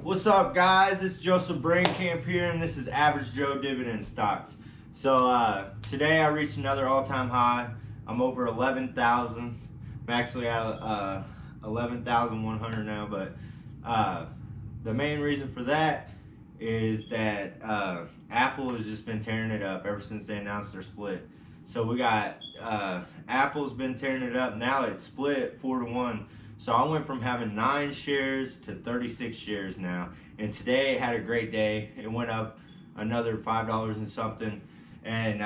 What's up, guys? It's Joseph Brainkamp here, and this is Average Joe Dividend Stocks. So today I reached another all-time high. I'm over 11,000. I'm actually at 11,100 now, but the main reason for that is that Apple has just been tearing it up ever since they announced their split. So we got Apple's been tearing it up. Now it's split 4-1. So I went from having 9 shares to 36 shares now. And today it had a great day. It went up another $5 and something. And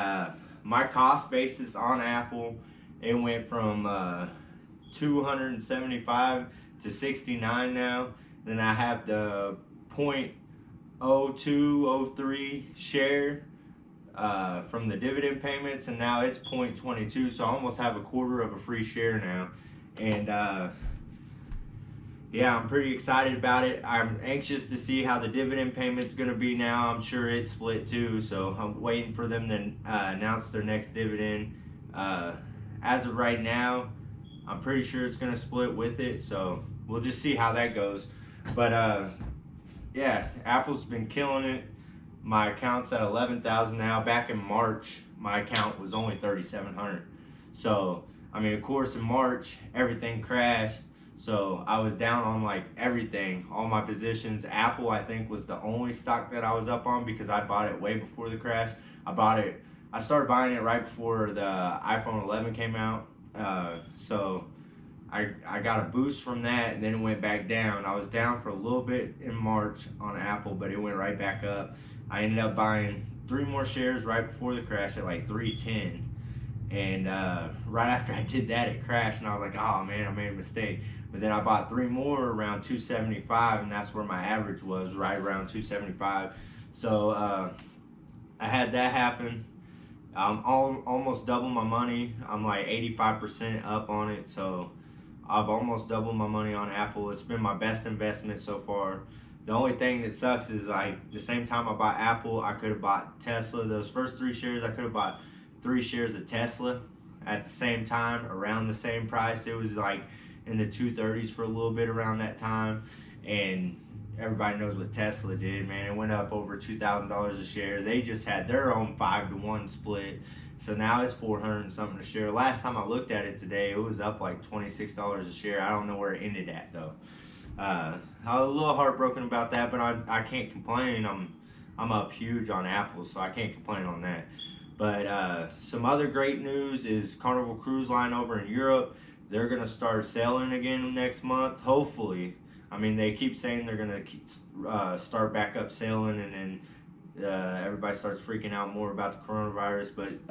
my cost basis on Apple, it went from 275 to 69 now. Then I have the 0.0203 share from the dividend payments, and now it's 0.22, so I almost have a quarter of a free share now. And yeah, I'm pretty excited about it. I'm anxious to see how the dividend payment's going to be now. I'm sure it's split too, so I'm waiting for them to announce their next dividend. As of right now, I'm pretty sure it's going to split with it, so we'll just see how that goes. But yeah, Apple's been killing it. My account's at 11,000 now. Back in March, my account was only 3,700. So, I mean, of course, in March, everything crashed. So I was down on like everything, all my positions. Apple, I think, was the only stock that I was up on because I bought it way before the crash. I started buying it right before the iPhone 11 came out. So I got a boost from that, and then it went back down. I was down for a little bit in March on Apple, but it went right back up. I ended up buying 3 more shares right before the crash at like 310. And right after I did that, it crashed, and I was like, oh man, I made a mistake. But then I bought 3 more around 275, and that's where my average was, right around 275. So I had that happen. I'm almost double my money. I'm like 85% up on it, so I've almost doubled my money on Apple. It's been my best investment so far. The only thing that sucks is like the same time I bought Apple, I could have bought Tesla. Those first 3 shares, I could have bought 3 shares of Tesla at the same time, around the same price. It was like in the 230s for a little bit around that time, and everybody knows what Tesla did, man. It went up over $2,000 a share. They just had their own 5-to-1 split, so now it's 400 and something a share. Last time I looked at it today, it was up like $26 a share. I don't know where it ended at though. I was a little heartbroken about that, but I can't complain. I'm up huge on Apple, so I can't complain on that. But some other great news is Carnival Cruise Line over in Europe. They're going to start sailing again next month, hopefully. I mean, they keep saying they're going to start back up sailing, and then everybody starts freaking out more about the coronavirus. But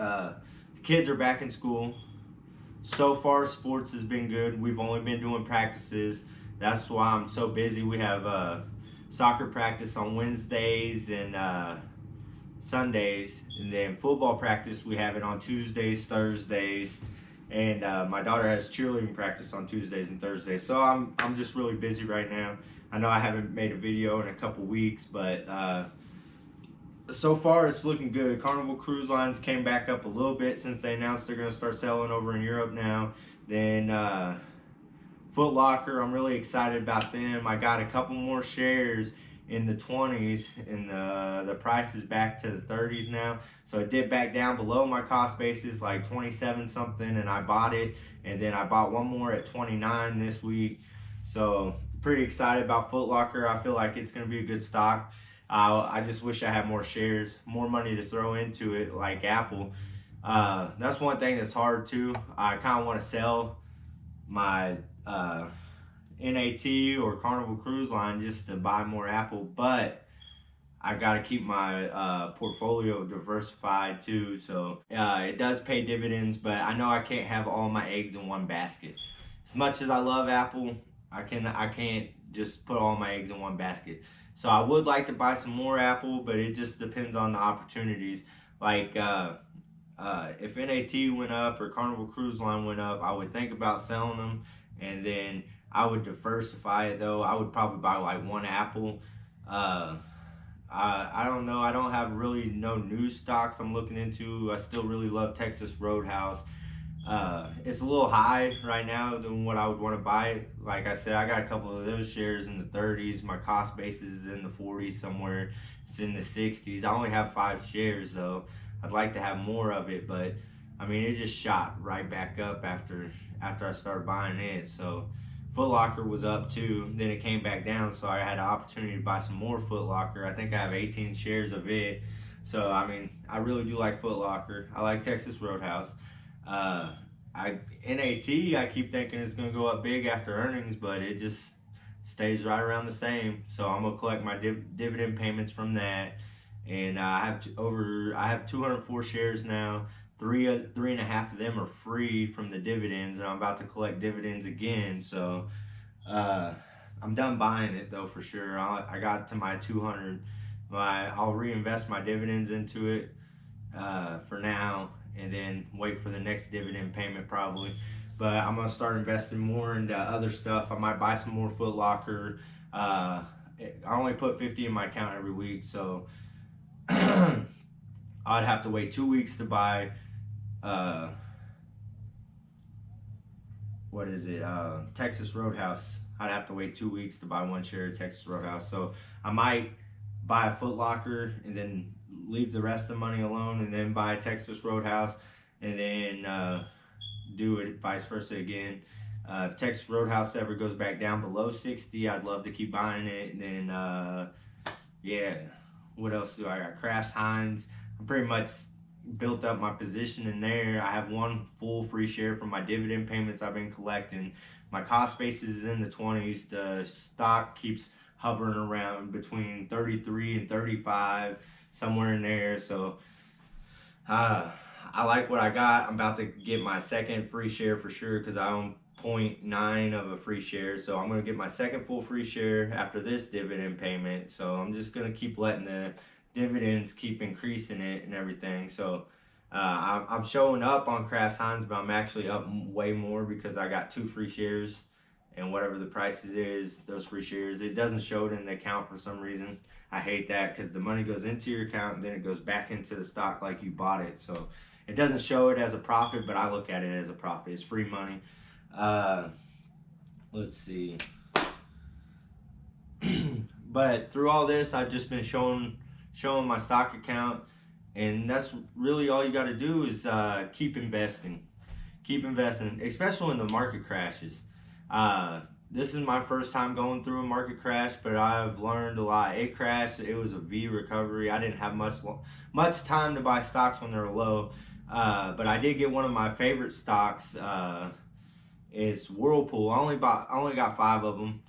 the kids are back in school. So far, sports has been good. We've only been doing practices. That's why I'm so busy. We have soccer practice on Wednesdays and Sundays, and then football practice we have it on Tuesdays, Thursdays, and my daughter has cheerleading practice on Tuesdays and Thursdays. So I'm just really busy right now. I know I haven't made a video in a couple weeks, but so far it's looking good. Carnival Cruise Lines came back up a little bit since they announced they're going to start selling over in Europe now. Then Foot Locker, I'm really excited about them. I got a couple more shares in the 20s, and the price is back to the 30s now. So it dipped back down below my cost basis, like 27 something, and I bought it. And then I bought one more at 29 this week. So pretty excited about Foot Locker. I feel like it's going to be a good stock. I just wish I had more shares, more money to throw into it like Apple. That's one thing that's hard too. I kind of want to sell my NAT or Carnival Cruise Line just to buy more Apple, but I got to keep my portfolio diversified too. So it does pay dividends, but I know I can't have all my eggs in one basket. As much as I love Apple, I can't just put all my eggs in one basket. So I would like to buy some more Apple, but it just depends on the opportunities. Like if NAT went up or Carnival Cruise Line went up, I would think about selling them, and then I would diversify it though. I would probably buy like one Apple. I don't know. I don't have really no new stocks I'm looking into. I still really love Texas Roadhouse. It's a little high right now than what I would want to buy. Like I said, I got a couple of those shares in the 30s. My cost basis is in the 40s somewhere. It's in the 60s. I only have 5 shares though. I'd like to have more of it, but I mean it just shot right back up after I started buying it. So Foot Locker was up too. Then it came back down, so I had an opportunity to buy some more Foot Locker. I think I have 18 shares of it. So I mean, I really do like Foot Locker. I like Texas Roadhouse. Uh, NAT, I keep thinking it's gonna go up big after earnings, but it just stays right around the same. So I'm gonna collect my dividend payments from that, and I have 204 shares now. Three and a half of them are free from the dividends, and I'm about to collect dividends again. So uh, I'm done buying it though for sure. I got to my 200. I'll reinvest my dividends into it for now, and then wait for the next dividend payment probably. But I'm gonna start investing more into other stuff. I might buy some more Foot Locker. I only put 50 in my account every week, so I'd have to wait 2 weeks to buy. Uh, what is it? Texas Roadhouse. I'd have to wait 2 weeks to buy 1 share of Texas Roadhouse. So I might buy a Foot Locker and then leave the rest of the money alone, and then buy a Texas Roadhouse, and then do it vice versa again. If Texas Roadhouse ever goes back down below 60, I'd love to keep buying it. And then, yeah, what else do I got? Kraft Heinz. I'm pretty much built up my position in there. I have 1 full free share from my dividend payments I've been collecting. My cost basis is in the 20s. The stock keeps hovering around between 33 and 35, somewhere in there. So I like what I got. I'm about to get my second free share for sure because I own 0.9 of a free share. So I'm going to get my second full free share after this dividend payment. So I'm just going to keep letting the dividends keep increasing it and everything. So I'm showing up on Kraft Heinz, but I'm actually up way more because I got 2 free shares, and whatever the price is, those free shares, it doesn't show it in the account for some reason. I hate that because the money goes into your account and then it goes back into the stock like you bought it. So it doesn't show it as a profit, but I look at it as a profit. It's free money. Let's see. But through all this, I've just been showing my stock account, and that's really all you got to do is keep investing. Keep investing, especially when the market crashes. This is my first time going through a market crash, but I've learned a lot. It crashed. It was a V recovery. I didn't have much time to buy stocks when they were low, but I did get one of my favorite stocks. Is Whirlpool. I only got 5 of them.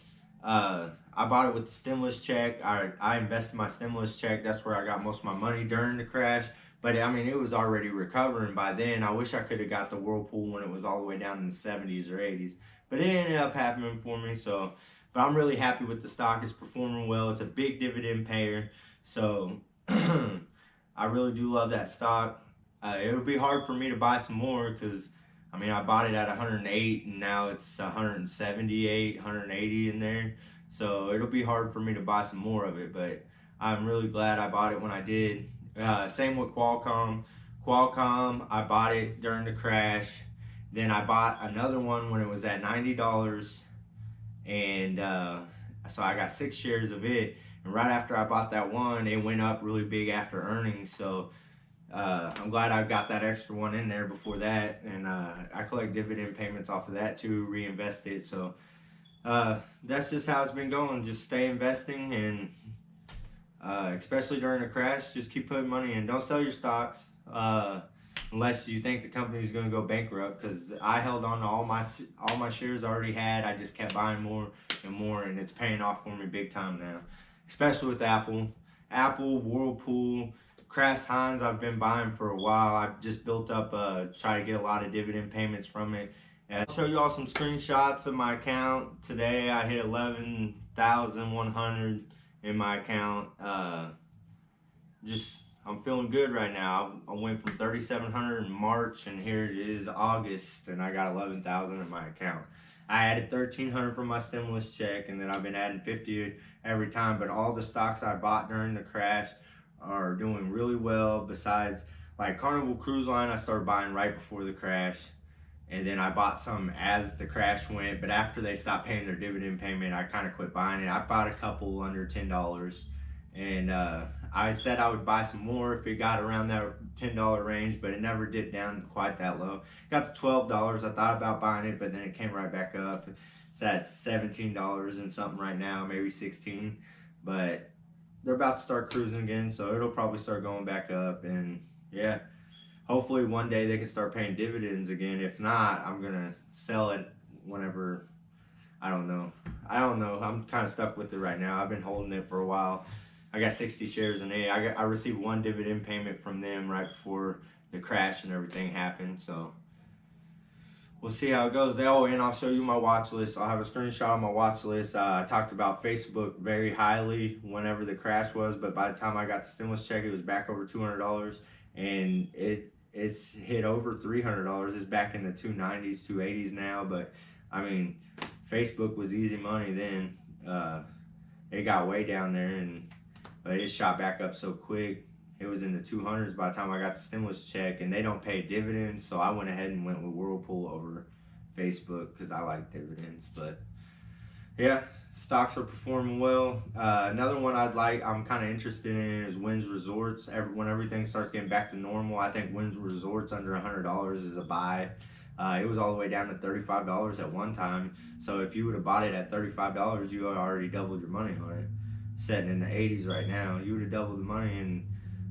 I bought it with the stimulus check. I invested my stimulus check. That's where I got most of my money during the crash. But I mean, it was already recovering by then. I wish I could have got the Whirlpool when it was all the way down in the 70s or 80s. But it ended up happening for me. But I'm really happy with the stock. It's performing well. It's a big dividend payer. So I really do love that stock. It would be hard for me to buy some more because, I mean, I bought it at 108 and now it's 178, 180 in there. So it'll be hard for me to buy some more of it, but I'm really glad I bought it when I did. Same with Qualcomm. Qualcomm, I bought it during the crash. Then I bought another one when it was at $90, and so I got 6 shares of it. And right after I bought that one, it went up really big after earnings. So I'm glad I got that extra one in there before that, and I collect dividend payments off of that too, reinvest it. So that's just how it's been going. Just stay investing, and especially during a crash, just keep putting money in. Don't sell your stocks unless you think the company is going to go bankrupt, because I held on to all my shares I already had. I just kept buying more and more, and it's paying off for me big time now, especially with Apple, Whirlpool, Kraft Heinz. I've been buying for a while. I've just built up, try to get a lot of dividend payments from it. And I'll show you all some screenshots of my account. Today I hit 11,100 in my account. I'm feeling good right now. I went from 3,700 in March, and here it is August, and I got 11,000 in my account. I added 1,300 from my stimulus check, and then I've been adding 50 every time. But all the stocks I bought during the crash are doing really well. Besides, like Carnival Cruise Line, I started buying right before the crash. and then I bought some as the crash went. But after they stopped paying their dividend payment, I kind of quit buying it. I bought a couple under $10, and I said I would buy some more if it got around that $10 range, but it never dipped down quite that low. It got to $12. I thought about buying it, but then it came right back up. It's at $17 and something right now, maybe 16. But they're about to start cruising again, so it'll probably start going back up. And yeah, hopefully one day they can start paying dividends again. If not, I'm gonna sell it whenever. I don't know. I'm kind of stuck with it right now. I've been holding it for a while. I got 60 shares in it. I received one dividend payment from them right before the crash and everything happened. So we'll see how it goes. And I'll show you my watch list. I'll have a screenshot of my watch list. I talked about Facebook very highly whenever the crash was, but by the time I got the stimulus check, it was back over $200, and it's hit over $300. It's back in the 290s, 280s now. But I mean, Facebook was easy money then. It got way down there, but it shot back up so quick. It was in the 200s by the time I got the stimulus check, and they don't pay dividends, so I went ahead and went with Whirlpool over Facebook because I like dividends. But yeah, stocks are performing well. Another one I'm kind of interested in is Wynn's Resorts. When everything starts getting back to normal, I think Wynn's Resorts under $100 is a buy. It was all the way down to $35 at one time. So if you would have bought it at $35, you would have already doubled your money on it. Sitting in the 80s right now, you would have doubled the money. And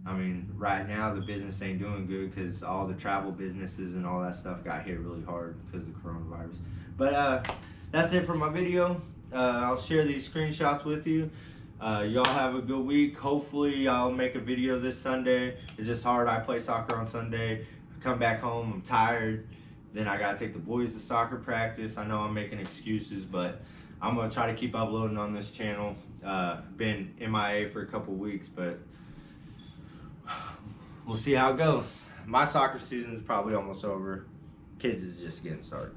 I mean, right now the business ain't doing good because all the travel businesses and all that stuff got hit really hard because of the coronavirus. But that's it for my video. I'll share these screenshots with you. Y'all have a good week. Hopefully I'll make a video this Sunday. It's just hard. I play soccer on Sunday. I come back home, I'm tired. Then I gotta take the boys to soccer practice. I know I'm making excuses, but I'm gonna try to keep uploading on this channel. Been MIA for a couple weeks, but we'll see how it goes. My soccer season is probably almost over. Kids is just getting started.